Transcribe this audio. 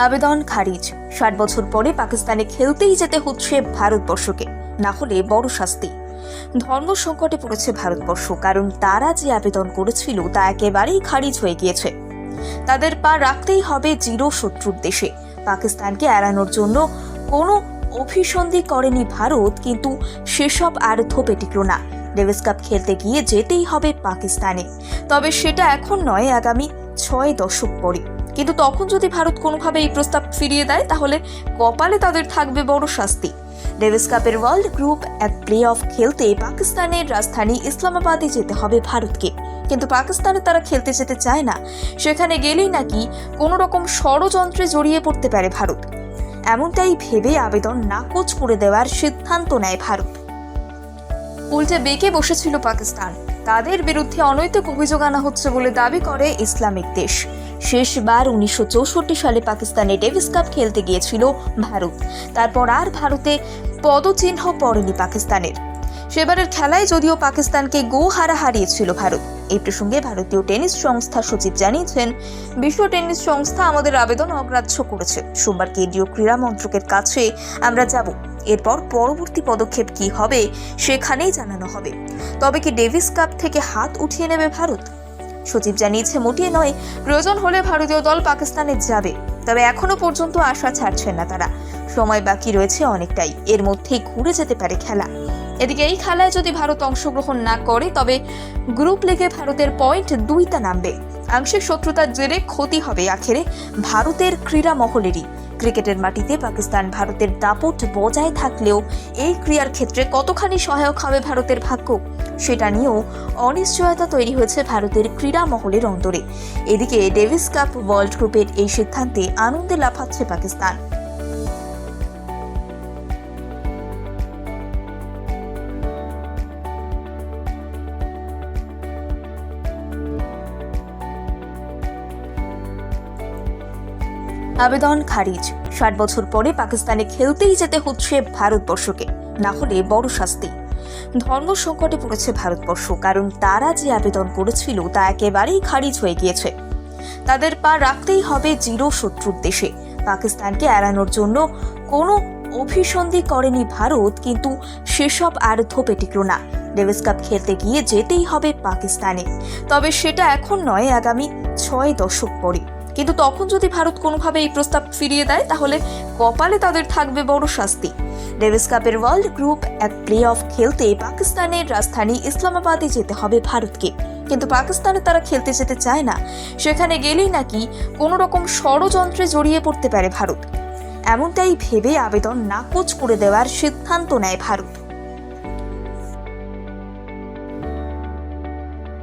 আবেদন খারিজ। 60 বছর পরে পাকিস্তানে খেলতেই যেতে হচ্ছে ভারতবর্ষকে, না হলে বড় শাস্তি। ধর্ম সংকটে পড়েছে ভারতবর্ষ, কারণ তারা যে আবেদন করেছিল তা একেবারেই খারিজ হয়ে গিয়েছে। তাদের পা রাখতেই হবে চির শত্রুর দেশে। পাকিস্তানকে এড়ানোর জন্য কোনো অভিসন্ধি করেনি ভারত, কিন্তু সেসব আর থোপে টিকল না। ডেভিস কাপ খেলতে গিয়ে যেতেই হবে পাকিস্তানে, তবে সেটা এখন নয়, আগামী 6 দশক পরে। কিন্তু তখন যদি ভারত কোনোভাবে এই প্রস্তাব ফিরিয়ে দেয়, তাহলে কপালে তাদের থাকবে বড় শাস্তি। ডেভিস কাপের ওয়ার্ল্ড গ্রুপ এক প্লে অফ খেলতে পাকিস্তানের রাজধানী ইসলামাবাদে যেতে হবে ভারতকে, কিন্তু পাকিস্তানে তারা খেলতে যেতে চায় না। সেখানে গেলেই নাকি কোনো রকম ষড়যন্ত্রে জড়িয়ে পড়তে পারে ভারত। এমনটাই ভেবে আবেদন নাকচ করে দেওয়ার সিদ্ধান্ত নেয় ভারত। উল্টে বেঁকে বসেছিল পাকিস্তান। তাদের বিরুদ্ধে অনৈতিক অভিযোগ আনা হচ্ছে বলে দাবি করে ইসলামিক দেশ। শেষবার 1964 সালে পাকিস্তানে ডেভিস কাপ খেলতে গিয়েছিল ভারত। তারপর আর ভারতে পদচিহ্ন পড়েনি পাকিস্তানের। সেবারের খেলায় যদিও পাকিস্তানকে গোহারা হারিয়েছিল ভারত। এই প্রসঙ্গে ভারতীয় টেনিস সংস্থা সচিব জানিয়েছেন, বিশ্ব টেনিস সংস্থা আমাদের আবেদন অগ্রাহ্য করেছে। সোমবার কেন্দ্রীয় ক্রীড়া মন্ত্রকের কাছে আমরা যাব। এরপর পরবর্তী পদক্ষেপ কি হবে সেখানেই জানানো হবে। তবে কি ডেভিস কাপ থেকে হাত উঠিয়ে নেবে ভারত? সচিব জানিয়েছে, মোটেই নয়। প্রয়োজন হলে ভারতীয় দল পাকিস্তানে যাবে, তবে এখনো পর্যন্ত আশা ছাড়ছেন না তারা। সময় বাকি রয়েছে অনেকটাই, এর মধ্যেই ঘুরে যেতে পারে খেলা। এদিকে এই খেলায় যদি ভারত অংশগ্রহণ না করে, তবে গ্রুপ লিগে ভারতের পয়েন্ট 2টা নামবে। আংশিক শত্রুতার জেরে ক্ষতি হবে আখেরে ভারতের ক্রীড়া মহলেরই। ক্রিকেটের মাটিতে পাকিস্তান ভারতের দাপট বজায় থাকলেও এই ক্রীড়ার ক্ষেত্রে কতখানি সহায়ক হবে ভারতের ভাগ্য, সেটা নিয়েও অনিশ্চয়তা তৈরি হয়েছে ভারতের ক্রীড়া মহলের অন্তরে। এদিকে ডেভিস কাপ ওয়ার্ল্ড গ্রুপের এই সিদ্ধান্তে আনন্দে লাফাচ্ছে পাকিস্তান। আবেদন খারিজ। 60 বছর পরে পাকিস্তানে খেলতেই যেতে হচ্ছে ভারতবর্ষকে, না হলে বড় শাস্তি। ধর্ম সংকটে পড়েছে ভারতবর্ষ, কারণ তারা যে আবেদন করেছিল তা একেবারেই খারিজ হয়ে গিয়েছে। তাদের পা রাখতেই হবে চির শত্রুর দেশে। পাকিস্তানকে এড়ানোর জন্য কোনো অভিসন্ধি করেনি ভারত, কিন্তু সেসব আর থোপে টিকল না। ডেভিস কাপ খেলতে গিয়ে যেতেই হবে পাকিস্তানে, তবে সেটা এখন নয়, আগামী 6 দশক পরে। কিন্তু তখন যদি ভারত কোনোভাবে এই প্রস্তাব ফিরিয়ে দেয়, তাহলে কপালে তাদের থাকবে বড় শাস্তি। ডেভিস কাপের ওয়ার্ল্ড গ্রুপ এক প্লে অফ খেলতে পাকিস্তানের রাজধানী ইসলামাবাদে যেতে হবে ভারতকে, কিন্তু পাকিস্তানে তারা খেলতে যেতে চায় না। সেখানে গেলেই নাকি কোনো রকম ষড়যন্ত্রে জড়িয়ে পড়তে পারে ভারত। এমনটাই ভেবে আবেদন নাকচ করে দেওয়ার সিদ্ধান্ত নেয় ভারত।